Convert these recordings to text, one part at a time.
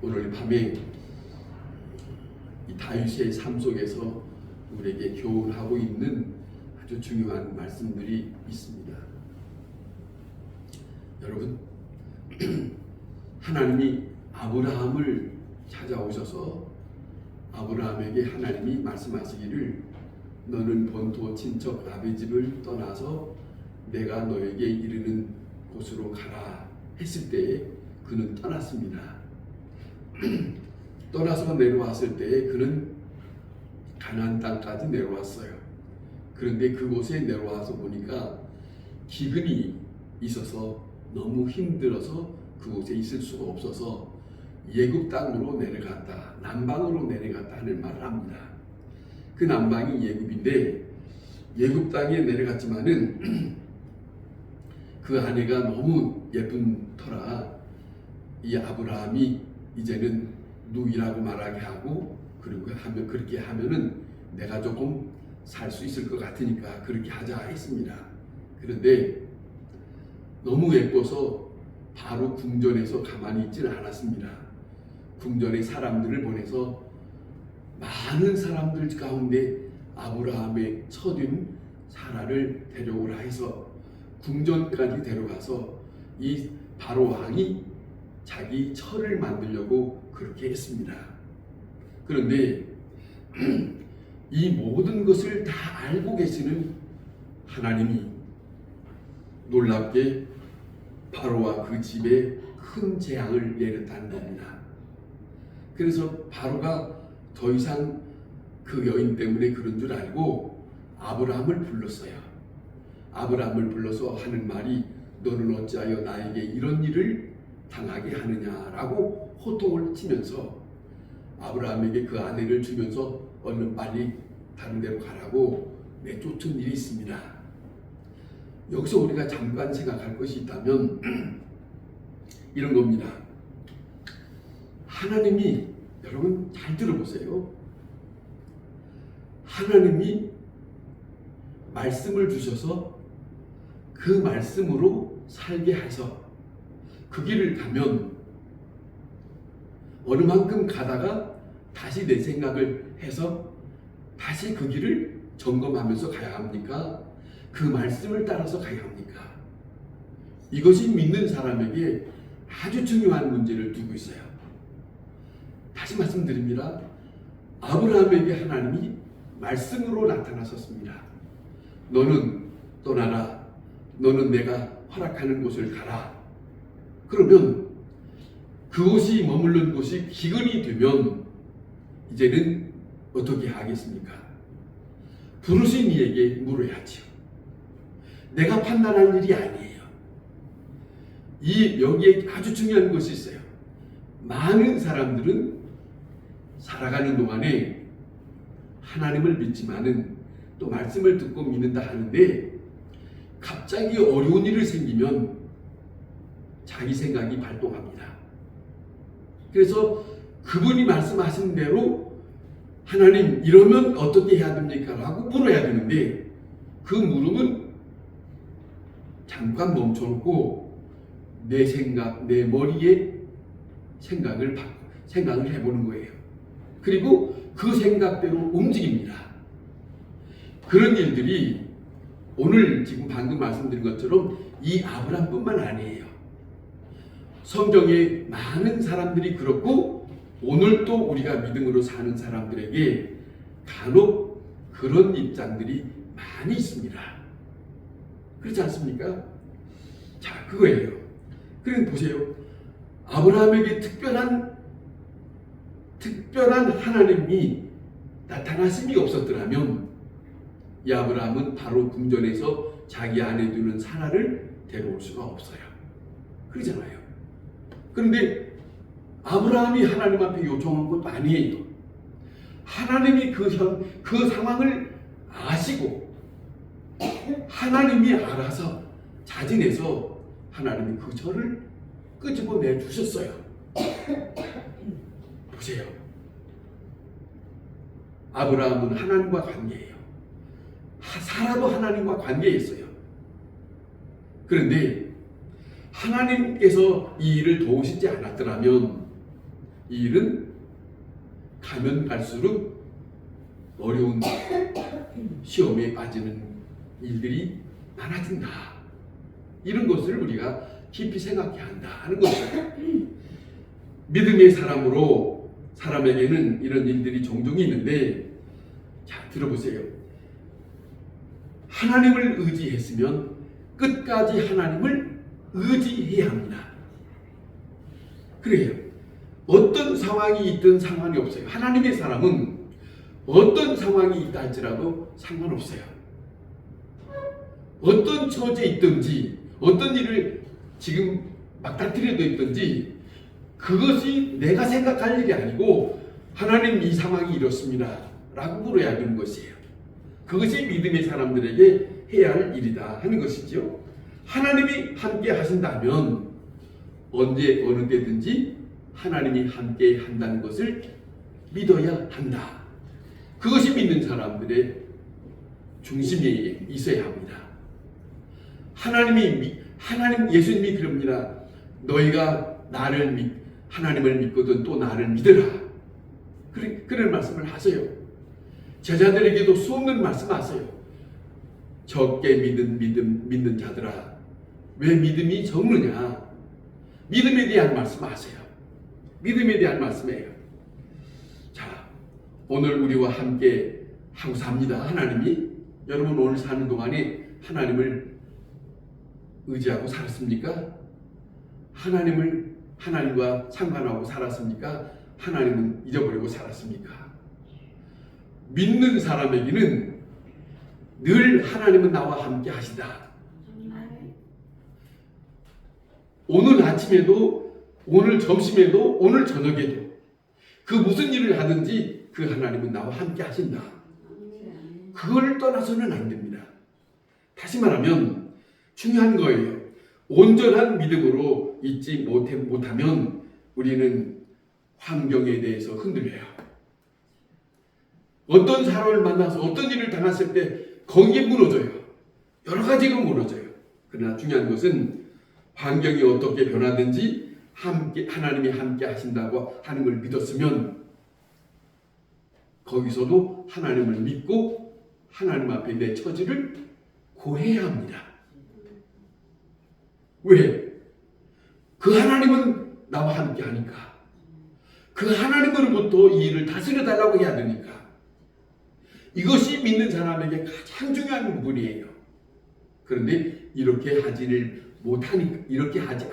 오늘 밤에 이 다윗의 삶 속에서 우리에게 교훈하고 있는 아주 중요한 말씀들이 있습니다. 여러분, 하나님이 아브라함을 찾아오셔서 아브라함에게 하나님이 말씀하시기를 너는 본토 친척 아비 집을 떠나서 내가 너에게 이르는 곳으로 가라 했을 때에 그는 떠났습니다. 떠나서 내려왔을 때에 그는 가나안 땅까지 내려왔어요. 그런데 그곳에 내려와서 보니까 기근이 있어서 너무 힘들어서 그곳에 있을 수가 없어서 예굽 땅으로 내려갔다, 남방으로 내려갔다 하는 말을 합니다. 그 남방이 예굽인데 예굽 땅에 내려갔지만은 그 아내가 너무 예쁜 터라 이 아브라함이 이제는 누이라고 말하게 하고, 그리고 하면 그렇게 하면은 내가 조금 살 수 있을 것 같으니까 그렇게 하자 했습니다. 그런데 너무 예뻐서 바로 궁전에서 가만히 있지는 않았습니다. 궁전에 사람들을 보내서 많은 사람들 가운데 아브라함의 처인 사라를 데려오라 해서 궁전까지 데려가서 이 바로 왕이 자기 처를 만들려고 그렇게 했습니다. 그런데 이 모든 것을 다 알고 계시는 하나님이 놀랍게 바로와 그 집에 큰 재앙을 내렸다는 겁니다. 그래서 바로가 더 이상 그 여인 때문에 그런 줄 알고 아브라함을 불렀어요. 아브라함을 불러서 하는 말이 너는 어찌하여 나에게 이런 일을 당하게 하느냐라고 호통을 치면서 아브라함에게 그 아내를 주면서 얼른 빨리 다른 데로 가라고 내쫓은 일이 있습니다. 여기서 우리가 잠깐 생각할 것이 있다면 이런 겁니다. 하나님이, 여러분 잘 들어보세요. 하나님이 말씀을 주셔서 그 말씀으로 살게 해서 그 길을 가면 어느 만큼 가다가 다시 내 생각을 해서 다시 그 길을 점검하면서 가야 합니까? 그 말씀을 따라서 가야 합니까? 이것이 믿는 사람에게 아주 중요한 문제를 두고 있어요. 다시 말씀드립니다. 아브라함에게 하나님이 말씀으로 나타나셨습니다. 너는 떠나라. 너는 내가 허락하는 곳을 가라. 그러면 그곳이 머무른 곳이 기근이 되면 이제는 어떻게 하겠습니까? 부르신 이에게 물어야지요. 내가 판단할 일이 아니에요. 여기에 아주 중요한 것이 있어요. 많은 사람들은 살아가는 동안에 하나님을 믿지만은 또 말씀을 듣고 믿는다 하는데 갑자기 어려운 일이 생기면 자기 생각이 발동합니다. 그래서 그분이 말씀하신 대로 하나님 이러면 어떻게 해야 됩니까? 라고 물어야 되는데 그 물음은 잠깐 멈춰놓고 내 생각, 내 머리에 생각을 해보는 거예요. 그리고 그 생각대로 움직입니다. 그런 일들이 오늘 지금 방금 말씀드린 것처럼 이 아브라함뿐만 아니에요. 성경에 많은 사람들이 그렇고 오늘도 우리가 믿음으로 사는 사람들에게 간혹 그런 입장들이 많이 있습니다. 그렇지 않습니까? 자, 그거예요. 그럼 보세요. 아브라함에게 특별한 하나님이 나타나심이 없었더라면 이 아브라함은 바로 궁전에서 자기 아내 두는 사라를 데려올 수가 없어요. 그러잖아요. 그런데 아브라함이 하나님 앞에 요청한 것도 아니에요. 하나님이 그 상황을 아시고 하나님이 알아서 자진해서 하나님이 그 절을 끄집어내 주셨어요. 보세요. 아브라함은 하나님과 관계예요. 사라도 하나님과 관계에 있어요. 그런데 하나님께서 이 일을 도우시지 않았더라면 이 일은 가면 갈수록 어려운 시험에 빠지는 일들이 많아진다. 이런 것을 우리가 깊이 생각해야 한다 하는 것이죠. 믿음의 사람에게는 이런 일들이 종종 있는데, 자, 들어보세요. 하나님을 의지했으면 끝까지 하나님을 의지해야 합니다. 그래요. 어떤 상황이 있든 상관이 없어요. 하나님의 사람은 어떤 상황이 있다 할지라도 상관없어요. 어떤 처지에 있든지 어떤 일을 지금 막다트려져 있든지 그것이 내가 생각할 일이 아니고 하나님 이 상황이 이렇습니다 라고 물어야 되는 것이에요. 그것이 믿음의 사람들에게 해야 할 일이다 하는 것이죠. 하나님이 함께 하신다면 언제 어느 때든지 하나님이 함께 한다는 것을 믿어야 한다. 그것이 믿는 사람들의 중심에 있어야 합니다. 예수님이 그럽니다. 너희가 하나님을 믿거든 또 나를 믿으라. 그런 말씀을 하세요. 제자들에게도 수없는 말씀하세요. 적게 믿는 자들아, 왜 믿음이 적느냐? 믿음에 대한 말씀하세요. 믿음에 대한 말씀이에요. 자, 오늘 우리와 함께 하고 삽니다. 하나님이 여러분 오늘 사는 동안에 하나님을 의지하고 살았습니까? 하나님과 상관하고 살았습니까? 하나님은 잊어버리고 살았습니까? 믿는 사람에게는 늘 하나님은 나와 함께 하시다. 오늘 아침에도, 오늘 점심에도, 오늘 저녁에도 그 무슨 일을 하든지 그 하나님은 나와 함께 하신다. 그걸 떠나서는 안 됩니다. 다시 말하면 중요한 거예요. 온전한 믿음으로 있지 못하면 우리는 환경에 대해서 흔들려요. 어떤 사람을 만나서 어떤 일을 당했을 때 거기에 무너져요. 여러 가지가 무너져요. 그러나 중요한 것은 환경이 어떻게 변하든지 하나님이 함께 하신다고 하는 걸 믿었으면 거기서도 하나님을 믿고 하나님 앞에 내 처지를 고해야 합니다. 왜? 그 하나님은 나와 함께 하니까. 그 하나님으로부터 이 일을 다스려 달라고 해야 되니까. 이것이 믿는 사람에게 가장 중요한 부분이에요. 그런데 이렇게 이렇게 하지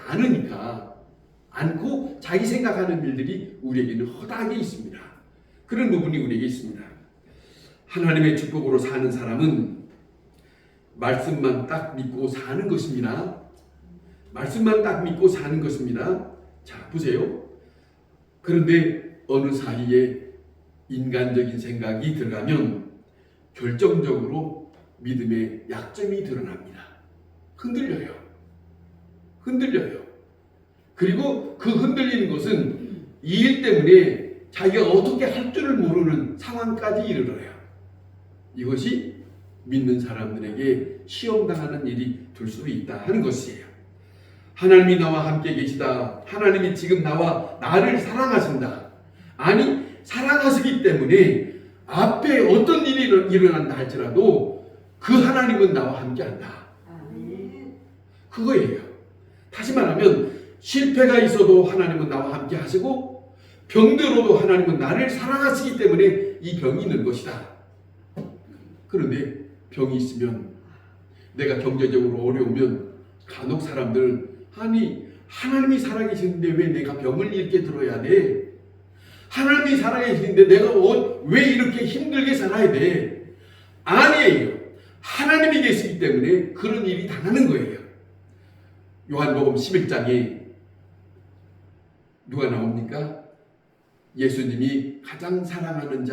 않고 자기 생각하는 일들이 우리에게는 허다하게 있습니다. 그런 부분이 우리에게 있습니다. 하나님의 축복으로 사는 사람은 말씀만 딱 믿고 사는 것입니다. 말씀만 딱 믿고 사는 것입니다. 자, 보세요. 그런데 어느 사이에 인간적인 생각이 들어가면 결정적으로 믿음의 약점이 드러납니다. 흔들려요. 그리고 그 흔들리는 것은 이 일 때문에 자기가 어떻게 할 줄을 모르는 상황까지 이르러요. 이것이 믿는 사람들에게 시험당하는 일이 될 수 있다 하는 것이에요. 하나님이 나와 함께 계시다. 하나님이 지금 나를 사랑하신다. 아니, 사랑하시기 때문에 앞에 어떤 일이 일어난다 할지라도 그 하나님은 나와 함께 한다. 그거예요. 다시 말하면 실패가 있어도 하나님은 나와 함께 하시고 병들어도 하나님은 나를 사랑하시기 때문에 이 병이 있는 것이다. 그런데 병이 있으면 내가 경제적으로 어려우면 간혹 사람들은 아니 하나님이 살아계시는데 왜 내가 병을 이렇게 들어야 돼? 하나님이 살아계시는데 내가 왜 이렇게 힘들게 살아야 돼? 아니에요. 하나님이 계시기 때문에 그런 일이 당하는 거예요. 요한복음 11장에 누가 나옵니까? 예수님이 가장 사랑하는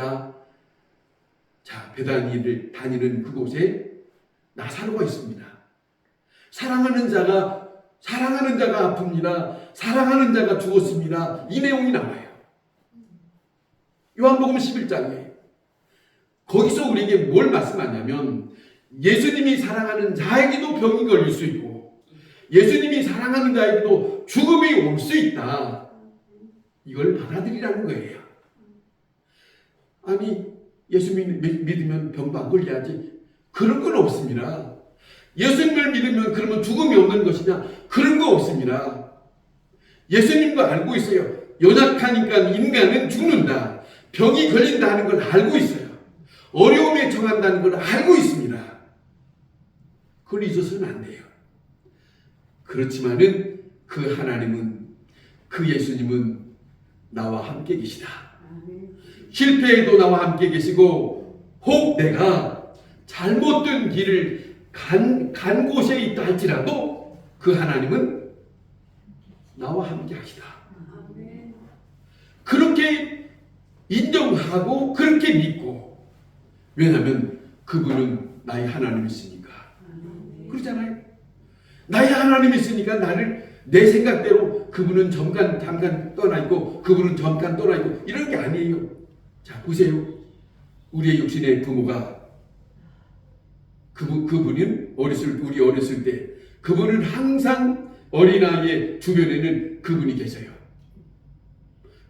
베다니를 다니는 그곳에 나사로가 있습니다. 사랑하는 자가 아픕니다. 사랑하는 자가 죽었습니다. 이 내용이 나와요. 요한복음 11장에. 거기서 우리에게 뭘 말씀하냐면 예수님이 사랑하는 자에게도 병이 걸릴 수 있고 예수님이 사랑하는 자에게도 죽음이 올 수 있다. 이걸 받아들이라는 거예요. 아니 예수 믿으면 병도 안 걸려야지. 그런 건 없습니다. 예수님을 믿으면 그러면 죽음이 없는 것이냐? 그런 거 없습니다. 예수님도 알고 있어요. 연약하니까 인간은 죽는다. 병이 걸린다는 걸 알고 있어요. 어려움에 처한다는 걸 알고 있습니다. 그걸 잊어서는 안 돼요. 그렇지만은 그 하나님은, 그 예수님은 나와 함께 계시다. 실패해도 나와 함께 계시고, 혹 내가 잘못된 길을 간 곳에 있다 할지라도 그 하나님은 나와 함께 하시다. 그렇게 인정하고 그렇게 믿고, 왜냐하면 그분은 나의 하나님이시니까. 그렇잖아요. 나의 하나님이 있으니까 나를 내 생각대로 그분은 잠깐 떠나 있고 그분은 잠깐 떠나 있고 이런 게 아니에요. 자 보세요. 우리의 육신의 부모가 그분은 우리 어렸을 때 그분은 항상 어린아이의 주변에는 그분이 계세요.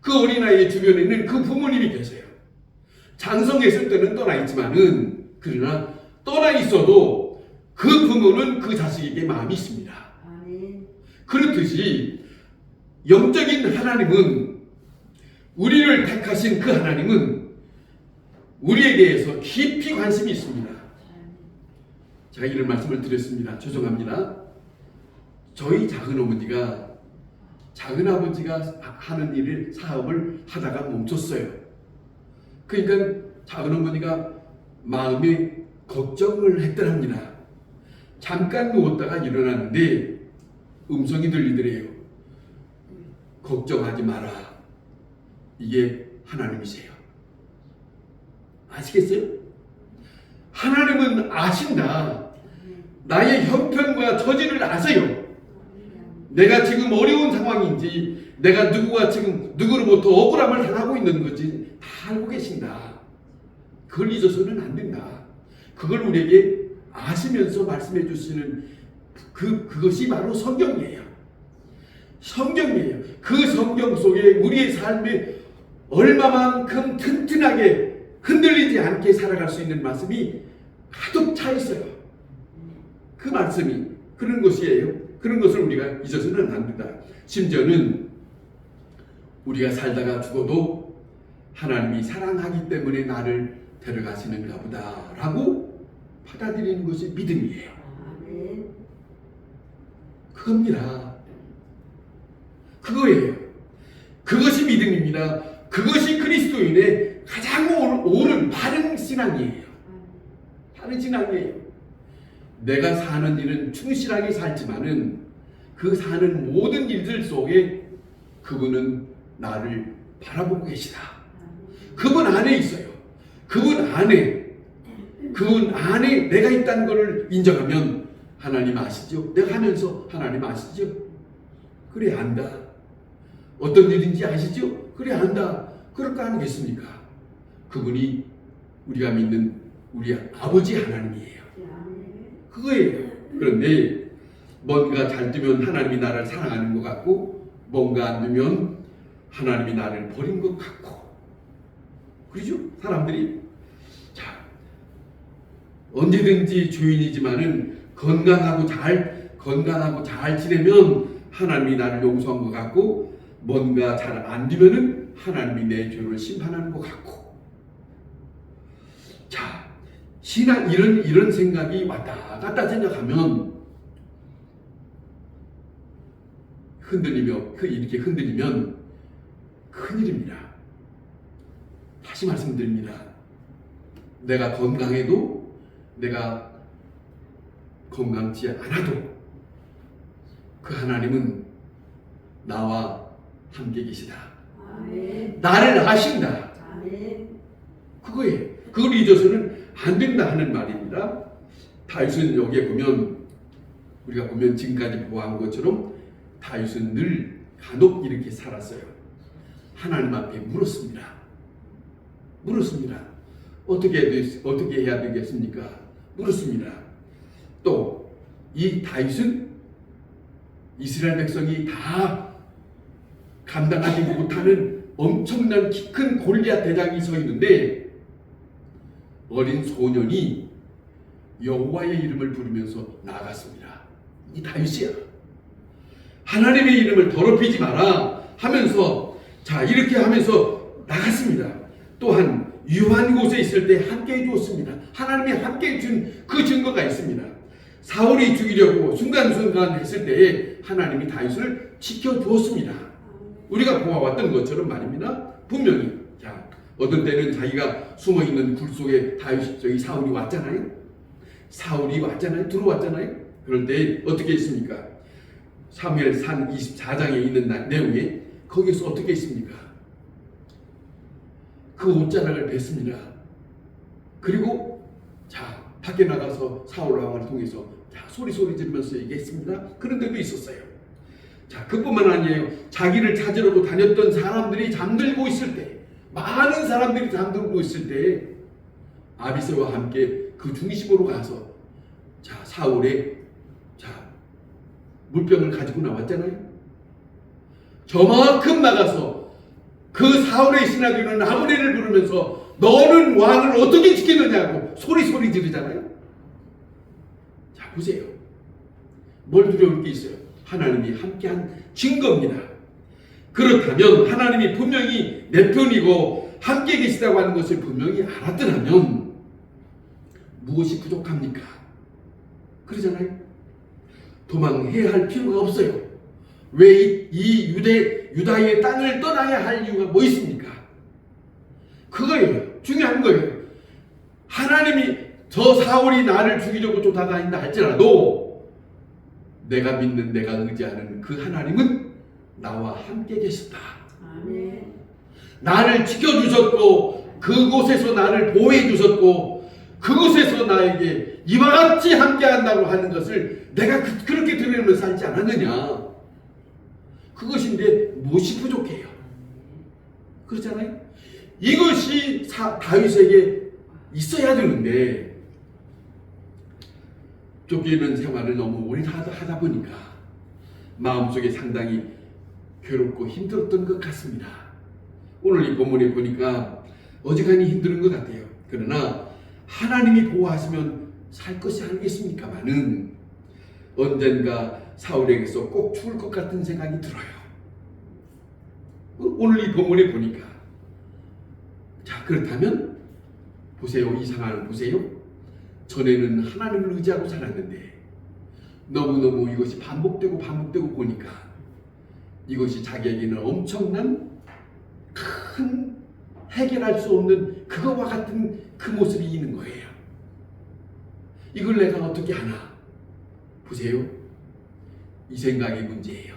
그 어린아이의 주변에는 그 부모님이 계세요. 장성했을 때는 떠나 있지만은 그러나 떠나 있어도 그 부모는 그 자식에게 마음이 있습니다. 그렇듯이 영적인 하나님은, 우리를 택하신 그 하나님은 우리에 대해서 깊이 관심이 있습니다. 제가 이런 말씀을 드렸습니다. 죄송합니다. 저희 작은어머니가 작은아버지가 하는 일을, 사업을 하다가 멈췄어요. 그러니까 작은어머니가 마음에 걱정을 했더랍니다. 잠깐 누웠다가 일어났는데 음성이 들리더래요. 걱정하지 마라. 이게 하나님이세요. 아시겠어요? 하나님은 아신다. 나의 형편과 처지를 아세요. 내가 지금 어려운 상황인지, 내가 누구로부터 억울함을 당하고 있는 건지 다 알고 계신다. 그걸 잊어서는 안 된다. 그걸 우리에게 아시면서 말씀해 주시는 그것이 바로 성경이에요. 성경이에요. 그 성경 속에 우리의 삶에 얼마만큼 튼튼하게 흔들리지 않게 살아갈 수 있는 말씀이 가득 차 있어요. 그 말씀이 그런 것이에요. 그런 것을 우리가 잊어서는 안 된다. 심지어는 우리가 살다가 죽어도 하나님이 사랑하기 때문에 나를 데려가시는가 보다라고 받아들이는 것이 믿음이에요. 그겁니다. 그거예요. 그것이 믿음입니다. 그것이 그리스도인의 가장 옳은 바른 신앙이에요. 바른 신앙이에요. 내가 사는 일은 충실하게 살지만은 그 사는 모든 일들 속에 그분은 나를 바라보고 계시다. 그분 안에 있어요. 그분 안에 내가 있다는 것을 인정하면 하나님 아시죠? 내가 하면서 하나님 아시죠? 그래 안다. 어떤 일인지 아시죠? 그래 안다. 그럴 거 아니겠습니까? 그분이 우리가 믿는 우리 아버지 하나님이에요. 그거예요. 그런데 뭔가 잘 되면 하나님이 나를 사랑하는 것 같고, 뭔가 안 되면 하나님이 나를 버린 것 같고, 그러죠? 사람들이. 자, 언제든지 주인이지만은 건강하고 잘 지내면 하나님이 나를 용서한 것 같고, 뭔가 잘 안 되면은 하나님이 내 죄를 심판하는 것 같고. 자, 신앙 이런 생각이 왔다 갔다 생각하면 이렇게 흔들리면 큰일입니다. 다시 말씀드립니다. 내가 건강해도, 내가 건강치 않아도 그 하나님은 나와 함께 계시다. 아멘. 나를 아신다. 아멘. 그거예요. 그걸 잊어서는 안 된다 하는 말입니다. 다윗은 여기에 보면, 우리가 보면 지금까지 보아한 것처럼 다윗은 늘 간혹 이렇게 살았어요. 하나님 앞에 물었습니다. 어떻게 해야 되겠습니까? 물었습니다. 또 이 다윗은 이스라엘 백성이 다 감당하지 못하는 엄청난 키 큰 골리앗 대장이 서 있는데 어린 소년이 여호와의 이름을 부르면서 나아갔습니다. 이 다윗이야. 하나님의 이름을 더럽히지 마라 하면서 자 이렇게 하면서 나갔습니다. 또한 유한 곳에 있을 때 함께 해주었습니다. 하나님이 함께 해준 그 증거가 있습니다. 사울이 죽이려고 순간순간 했을 때에 하나님이 다윗을 지켜주었습니다. 우리가 보아왔던 것처럼 말입니다. 분명히 자 어떤 때는 자기가 숨어있는 굴 속에 다윗이 사울이 왔잖아요. 들어왔잖아요. 그럴 때 어떻게 했습니까? 사무엘상 24장에 있는 내용에 거기서 어떻게 했습니까? 그 옷자락을 뱉습니다. 그리고 자 밖에 나가서 사울 왕을 통해서 자 소리 지르면서 얘기했습니다. 그런 데도 있었어요. 자 그뿐만 아니에요. 자기를 찾으려고 다녔던 사람들이 잠들고 있을 때, 많은 사람들이 잠들고 있을 때 아비새와 함께 그 중심으로 가서 자 사울의 자 물병을 가지고 나왔잖아요. 저만큼 나가서 그 사울의 신하들은 아브넬을 부르면서 너는 왕을 어떻게 지키느냐고 소리 지르잖아요. 자 보세요. 뭘 두려울 게 있어요? 하나님이 함께한 증거입니다. 그렇다면 하나님이 분명히 내 편이고 함께 계시다고 하는 것을 분명히 알았더라면 무엇이 부족합니까? 그러잖아요. 도망해야 할 필요가 없어요. 왜 이 유다의 땅을 떠나야 할 이유가 뭐 있습니까? 그거예요. 중요한 거예요. 하나님이 저 사울이 나를 죽이려고 쫓아다닌다 할지라도 내가 믿는 내가 의지하는 그 하나님은 나와 함께 계셨다. 아멘. 나를 지켜주셨고 그곳에서 나를 보호해 주셨고 그곳에서 나에게 이와 같이 함께한다고 하는 것을 내가 그렇게 들으면서 살지 않았느냐. 그것인데 무엇이 부족해요? 그렇잖아요. 이것이 다윗에게 있어야 되는데 쫓기는 생활을 너무 오래 하다 보니까 마음속에 상당히 괴롭고 힘들었던 것 같습니다. 오늘 이 본문에 보니까 어지간히 힘든 것 같아요. 그러나 하나님이 보호하시면 살 것이 아니겠습니까마는 언젠가 사울에게서 꼭 죽을 것 같은 생각이 들어요. 오늘 이 본문에 보니까 자 그렇다면 보세요. 이 상황을 보세요. 전에는 하나님을 의지하고 살았는데 너무너무 이것이 반복되고 보니까 이것이 자기에게는 엄청난 큰 해결할 수 없는 그거와 같은 그 모습이 있는 거예요. 이걸 내가 어떻게 하나? 보세요. 이 생각이 문제예요.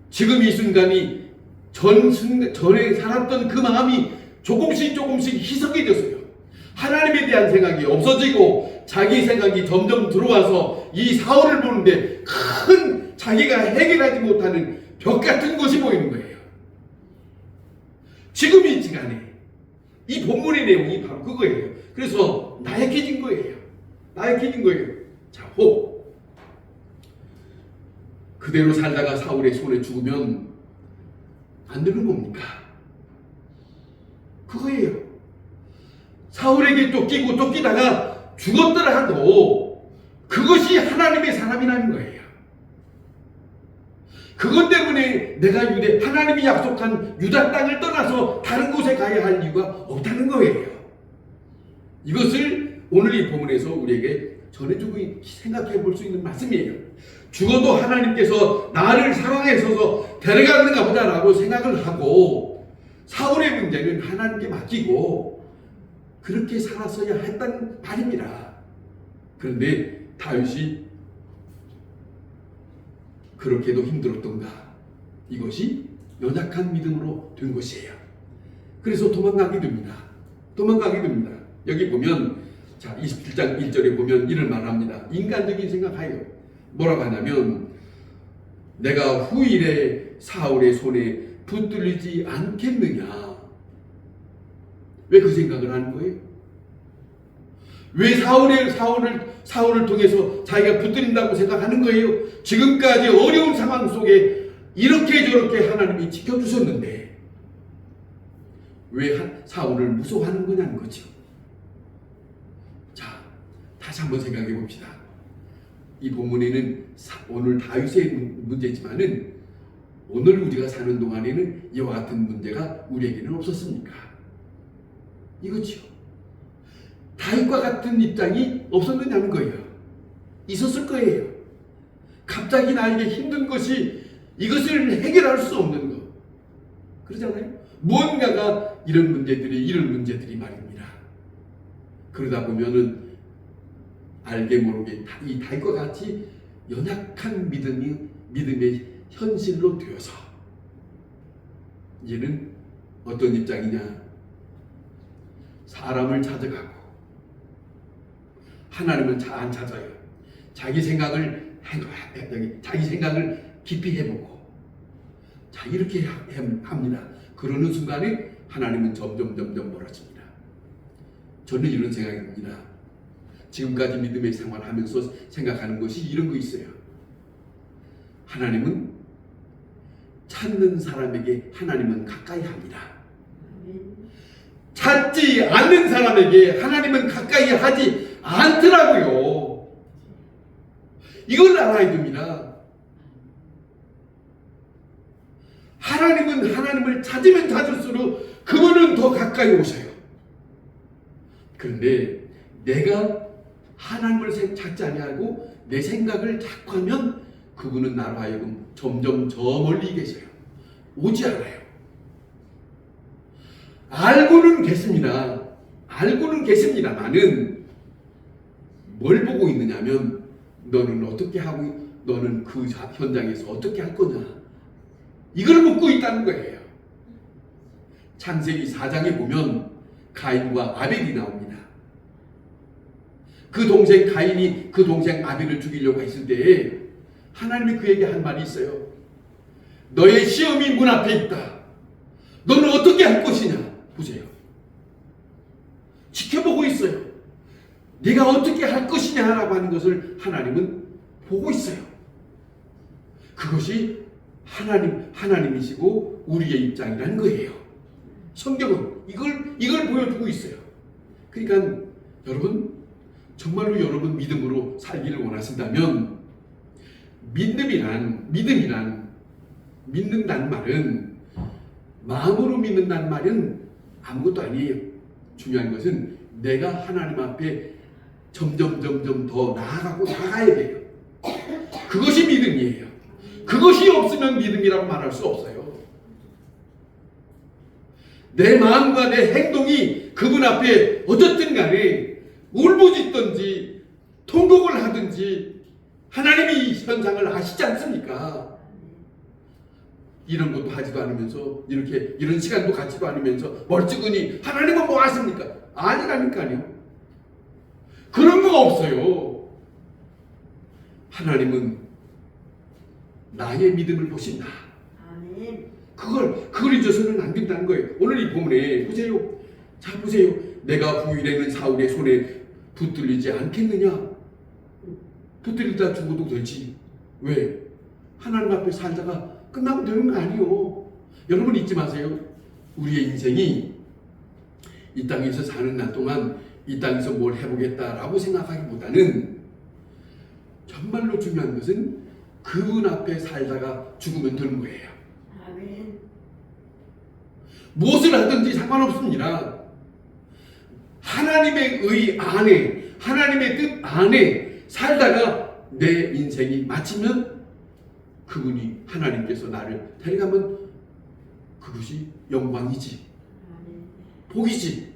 지금 이 순간이 전에 살았던 그 마음이 조금씩 희석해졌어요. 하나님에 대한 생각이 없어지고 자기 생각이 점점 들어와서 이 사울을 보는데 큰 자기가 해결하지 못하는 벽 같은 것이 보이는 거예요. 지금 이 시간에 이 본문의 내용이 바로 그거예요. 그래서 나약해진 거예요. 자, 혹 그대로 살다가 사울의 손에 죽으면 안 되는 겁니까? 그거예요. 사울에게 쫓기다가 죽었더라 하도 그것이 하나님의 사람이라는 거예요. 그것 때문에 내가 하나님이 약속한 유다 땅을 떠나서 다른 곳에 가야 할 이유가 없다는 거예요. 이것을 오늘 이 본문에서 우리에게 전해주고 생각해 볼 수 있는 말씀이에요. 죽어도 하나님께서 나를 사랑하셔서 데려가는가 보다라고 생각을 하고 사울의 문제는 하나님께 맡기고 그렇게 살았어야 했단 말입니다. 그런데 다윗이 그렇게도 힘들었던가? 이것이 연약한 믿음으로 된 것이에요. 그래서 도망가게 됩니다. 여기 보면 자 27장 1절에 보면 이를 말합니다. 인간적인 생각하여 뭐라고 하냐면 내가 후일에 사울의 손에 붙들리지 않겠느냐. 왜 그 생각을 하는 거예요? 왜 사울을 통해서 자기가 붙들린다고 생각하는 거예요? 지금까지 어려운 상황 속에 이렇게 저렇게 하나님이 지켜주셨는데 왜 사울을 무서워하는 거냐는 거죠. 자, 다시 한번 생각해 봅시다. 이 본문에는 오늘 다윗의 문제지만은 오늘 우리가 사는 동안에는 이와 같은 문제가 우리에게는 없었습니까? 이거지요. 다윗과 같은 입장이 없었느냐는 거예요. 있었을 거예요. 갑자기 나에게 힘든 것이 이것을 해결할 수 없는 것. 그러잖아요. 무언가가 이런 문제들이 말입니다. 그러다 보면은 알게 모르게 이 다윗과 같이 연약한 믿음의 현실로 되어서 이제는 어떤 입장이냐? 사람을 찾아가고 하나님은 안 찾아요. 자기 생각을 깊이 해보고 자 이렇게 합니다. 그러는 순간에 하나님은 점점 멀어집니다. 저는 이런 생각입니다. 지금까지 믿음의 생활하면서 생각하는 것이 이런 거 있어요. 하나님은 찾는 사람에게 하나님은 가까이 합니다. 찾지 않는 사람에게 하나님은 가까이 하지 않더라고요. 이걸 알아야 됩니다. 하나님은 하나님을 찾으면 찾을수록 그분은 더 가까이 오셔요. 그런데 내가 하나님을 찾지 아니하고 내 생각을 자꾸 하면 그분은 나로 하여금 점점 저 멀리 계세요. 오지 않아요. 알고는 계십니다만은 뭘 보고 있느냐면 너는 어떻게 하고 너는 그 현장에서 어떻게 할 거냐 이걸 묻고 있다는 거예요. 창세기 4장에 보면 가인과 아벨이 나옵니다. 그 동생 가인이 그 동생 아벨을 죽이려고 했을 때에 하나님이 그에게 한 말이 있어요. 너의 시험이 문 앞에 있다. 너는 어떻게 할 것이냐. 보세요. 지켜보고 있어요. 네가 어떻게 할 것이냐라고 하는 것을 하나님은 보고 있어요. 그것이 하나님이시고 우리의 입장이라는 거예요. 성경은 이걸 보여주고 있어요. 그러니까 여러분 정말로 여러분 믿음으로 살기를 원하신다면 믿는다는 말은 마음으로 믿는다는 말은 아무것도 아니에요. 중요한 것은 내가 하나님 앞에 점점 더 나아가야 돼요. 그것이 믿음이에요. 그것이 없으면 믿음이라고 말할 수 없어요. 내 마음과 내 행동이 그분 앞에 어떻든 간에 울부짖든지 통곡을 하든지 하나님이 이 현상을 아시지 않습니까? 이런 것도 하지도 않으면서 이런 시간도 갖지도 않으면서 멀찍으니 하나님은 뭐 하십니까? 아니라니까요. 그런 거 없어요. 하나님은 나의 믿음을 보신다. 아멘. 그걸 잊어서는 안 된다는 거예요. 오늘 이 본문에 보세요. 자 보세요. 내가 후일에는 사울의 손에 붙들리지 않겠느냐? 붙들리다 죽어도 되지. 왜? 하나님 앞에 살다가 끝나면 되는 거 아니요. 여러분 잊지 마세요. 우리의 인생이 이 땅에서 사는 날 동안 이 땅에서 뭘 해보겠다라고 생각하기보다는 정말로 중요한 것은 그분 앞에 살다가 죽으면 되는 거예요. 아멘. 무엇을 하든지 상관없습니다. 하나님의 의 안에 하나님의 뜻 안에 살다가 내 인생이 마치면 그분이 하나님께서 나를 데려가면 그것이 영광이지. 복이지.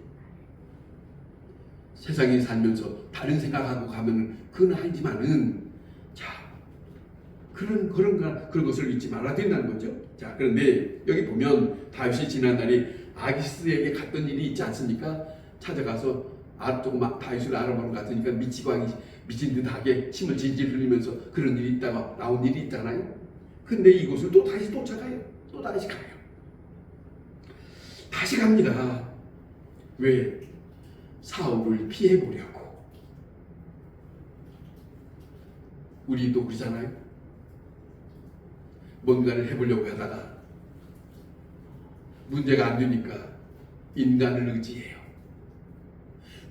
세상에 살면서 다른 생각하고 가면 그건 아니지만은 자 그런 것을 잊지 말아야 된다는 거죠. 자 그런데 여기 보면 다윗이 지난날에 아기스에게 갔던 일이 있지 않습니까? 찾아가서 다윗을 알아보러 갔으니까 미친 듯하게 침을 질질 흘리면서 그런 일이 있다가 나온 일이 있잖아요. 근데 이곳을 또 다시 쫓아가요. 또 다시 가요. 다시 갑니다. 왜? 사울을 피해보려고. 우리도 그러잖아요. 뭔가를 해보려고 하다가 문제가 안 되니까 인간을 의지해요.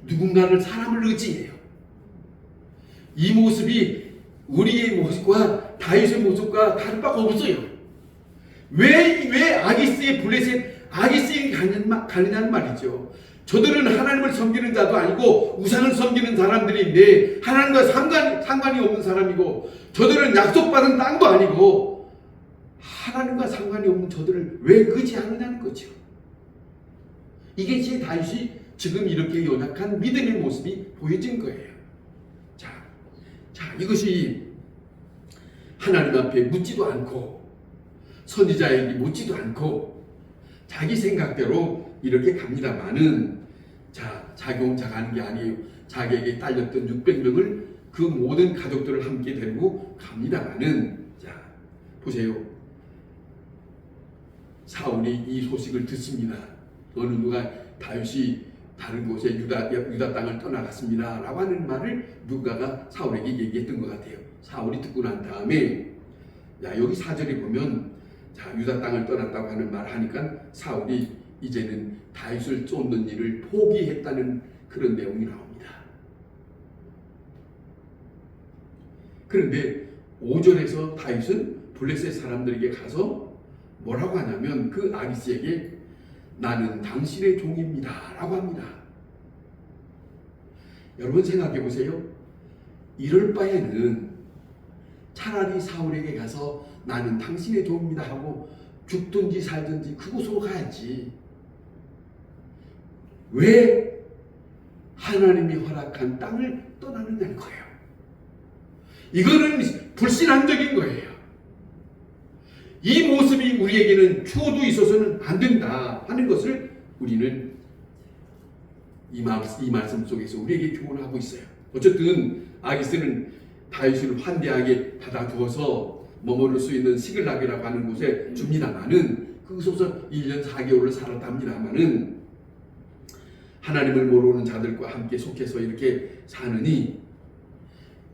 누군가를, 사람을 의지해요. 이 모습이 우리의 모습과 다윗의 모습과 다를 바가 없어요. 왜 아기스의 블레셋, 아기스에게 가느냐는 말이죠. 저들은 하나님을 섬기는 자도 아니고 우상을 섬기는 사람들인데 하나님과 상관이 없는 사람이고, 저들은 약속받은 땅도 아니고 하나님과 상관이 없는 저들을 왜 의지하느냐는 거죠. 이게 제 다윗이 지금 이렇게 연약한 믿음의 모습이 보여진 거예요. 자, 이것이 하나님 앞에 묻지도 않고 선지자에게 묻지도 않고 자기 생각대로 이렇게 갑니다마는, 자기 혼자 가는 게 아니에요. 자기에게 딸렸던 600명을 그 모든 가족들을 함께 데리고 갑니다마는, 보세요. 사울이 이 소식을 듣습니다. 어느 누가 다윗이 다른 곳에 유다 땅을 떠나갔습니다 라고 하는 말을 누가가 사울에게 얘기했던 것 같아요. 사울이 듣고 난 다음에, 여기 4절에 보면 유다 땅을 떠났다고 하는 말 하니까 사울이 이제는 다윗을 쫓는 일을 포기했다는 그런 내용이 나옵니다. 그런데 5절에서 다윗은 블레셋 사람들에게 가서 뭐라고 하냐면 그 아기스에게 나는 당신의 종입니다 라고 합니다. 여러분 생각해 보세요. 이럴 바에는 차라리 사울에게 가서 나는 당신의 종입니다 하고 죽든지 살든지 그곳으로 가야지. 왜 하나님이 허락한 땅을 떠나느냐는 거예요. 이거는 불신앙적인 거예요. 이 모습이 우리에게는 추호도 있어서는 안 된다 하는 것을 우리는 이 말씀 속에서 우리에게 교훈하고 있어요. 어쨌든 아기스는 다윗을 환대하게 받아두어서 머무를 수 있는 시글락이라고 하는 곳에 줍니다마는, 그곳에서 1년 4개월을 살았답니다마는 하나님을 모르는 자들과 함께 속해서 이렇게 사느니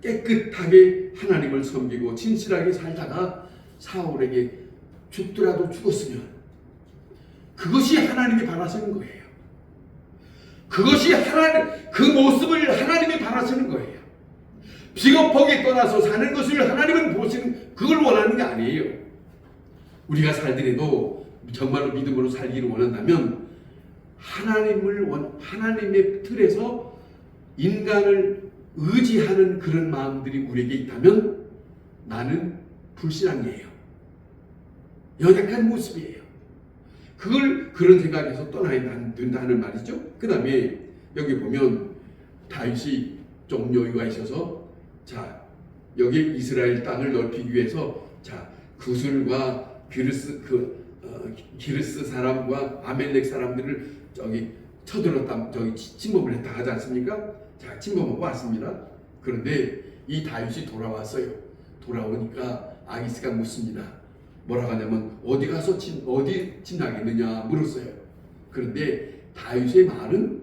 깨끗하게 하나님을 섬기고 진실하게 살다가 사울에게 죽더라도 죽었으면 그것이 하나님이 바라시는 거예요. 그것이 그 모습을 하나님이 바라시는 거예요. 비겁하게 떠나서 사는 것을 하나님은 보시는, 그걸 원하는 게 아니에요. 우리가 살더라도 정말로 믿음으로 살기를 원한다면 하나님의 틀에서 인간을 의지하는 그런 마음들이 우리에게 있다면 나는 불신앙이에요. 연약한 모습이에요. 그런 생각에서 떠나야 된다는 말이죠. 그 다음에 여기 보면 다윗이 좀 여유가 있어서 여기 이스라엘 땅을 넓히기 위해서 구술과 기르스 사람과 아멜렉 사람들을 쳐들었다, 침범을 했다 하지 않습니까? 침범하고 왔습니다. 그런데 이 다윗이 돌아왔어요. 돌아오니까 아기스가 묻습니다. 뭐라고 하냐면 어디 지나겠느냐 물었어요. 그런데 다윗의 말은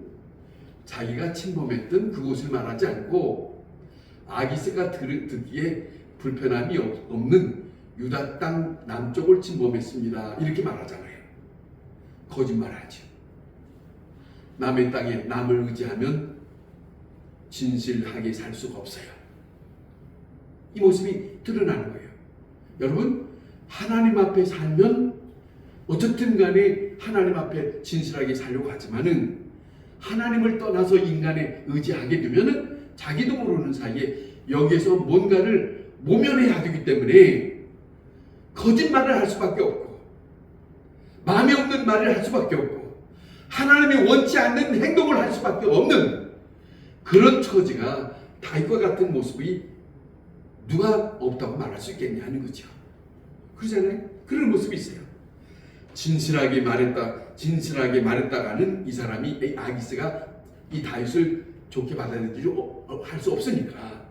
자기가 침범했던 그곳을 말하지 않고 아기스가 듣기에 불편함이 없는 유다 땅 남쪽을 침범했습니다 이렇게 말하잖아요. 거짓말하죠. 남의 땅에 남을 의지하면 진실하게 살 수가 없어요. 이 모습이 드러나는 거예요. 여러분, 하나님 앞에 살면 어쨌든 간에 하나님 앞에 진실하게 살려고 하지만은 하나님을 떠나서 인간에 의지하게 되면은 자기도 모르는 사이에 여기에서 뭔가를 모면해야 되기 때문에 거짓말을 할 수밖에 없고 마음에 없는 말을 할 수밖에 없고 하나님이 원치 않는 행동을 할 수밖에 없는 그런 처지가 다윗과 같은 모습이 누가 없다고 말할 수 있겠냐는 거죠. 그러잖아요. 그런 모습이 있어요. 진실하게 말했다가는 이 사람이 아기스가 이 다윗을 좋게 받아들이지 할 수 없으니까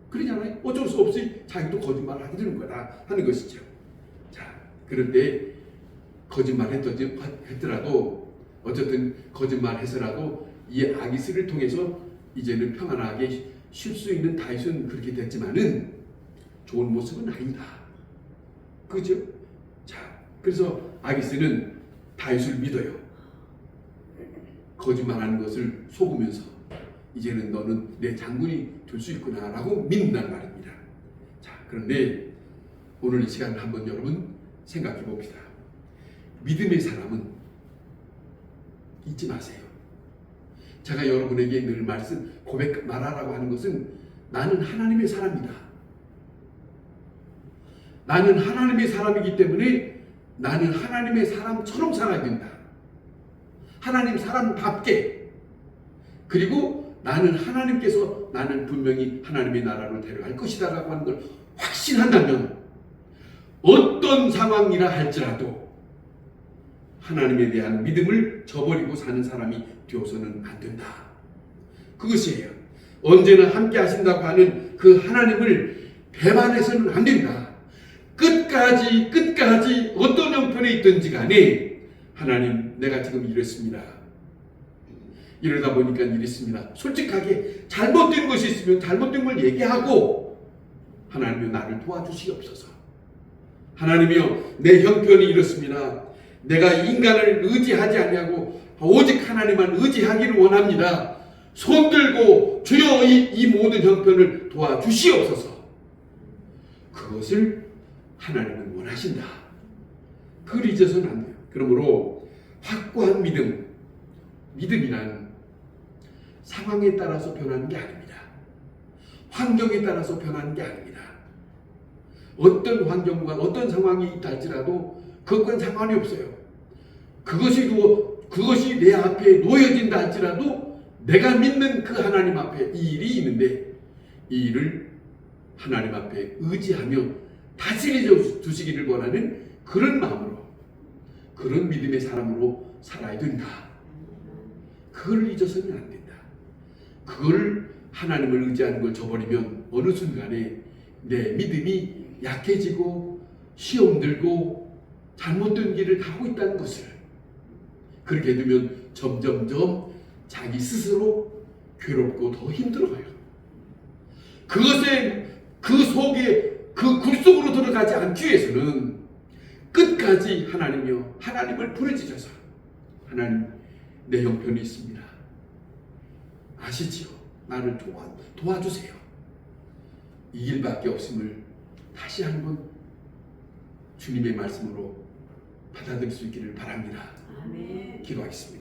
그러잖아요. 어쩔 수 없이 자기도 거짓말을 하게 되는 거다 하는 것이죠. 그런데 거짓말했더라도 어쨌든 거짓말해서라도 이 아기스를 통해서 이제는 평안하게 쉴 수 있는 다윗은 그렇게 됐지만은 좋은 모습은 아니다. 그죠? 자, 그래서 아기스는 다윗을 믿어요. 거짓말하는 것을 속으면서 이제는 너는 내 장군이 될 수 있구나라고 믿는다는 말입니다. 자, 그런데 오늘 이 시간을 한번 여러분 생각해 봅시다. 믿음의 사람은 잊지 마세요. 제가 여러분에게 늘 말하라고 하는 것은 나는 하나님의 사람이다. 나는 하나님의 사람이기 때문에 나는 하나님의 사람처럼 살아야 된다. 하나님 사람답게. 그리고 나는 하나님께서 나는 분명히 하나님의 나라로 데려갈 것이다 라고 하는 걸 확신한다면 어떤 상황이라 할지라도 하나님에 대한 믿음을 저버리고 사는 사람이 되어서는 안 된다. 그것이에요. 언제나 함께 하신다고 하는 그 하나님을 배반해서는 안 된다. 끝까지 어떤 형편에 있든지 간에 하나님 내가 지금 이랬습니다. 이러다 보니까 이랬습니다. 솔직하게 잘못된 것이 있으면 잘못된 걸 얘기하고 하나님이여 나를 도와주시옵소서. 하나님이여 내 형편이 이렇습니다. 내가 인간을 의지하지 아니하고 오직 하나님만 의지하기를 원합니다. 손들고 주여 이 모든 형편을 도와주시옵소서. 그것을 하나님은 원하신다. 그걸 잊어서는 안 돼요. 그러므로 확고한 믿음이란 상황에 따라서 변하는 게 아닙니다. 환경에 따라서 변하는 게 아닙니다. 어떤 환경과 어떤 상황이 있다 할지라도 그것과는 상관이 없어요. 그것이 내 앞에 놓여진다 할지라도 내가 믿는 그 하나님 앞에 이 일이 있는데 이 일을 하나님 앞에 의지하며 다스려 주시기를 원하는 그런 마음으로, 그런 믿음의 사람으로 살아야 된다. 그걸 잊어서는 안 된다. 그걸 하나님을 의지하는 걸 저버리면 어느 순간에 내 믿음이 약해지고 시험 들고 잘못된 길을 가고 있다는 것을, 그렇게 되면 점점점 자기 스스로 괴롭고 더 힘들어가요. 그 속에 그 굴 속으로 들어가지 않기 위해서는 끝까지 하나님을 부르짖어서 하나님 내 형편이 있습니다. 아시지요? 나를 도와주세요. 이 길밖에 없음을 다시 한번 주님의 말씀으로 받아들일 수 있기를 바랍니다. 아멘. 기도하겠습니다.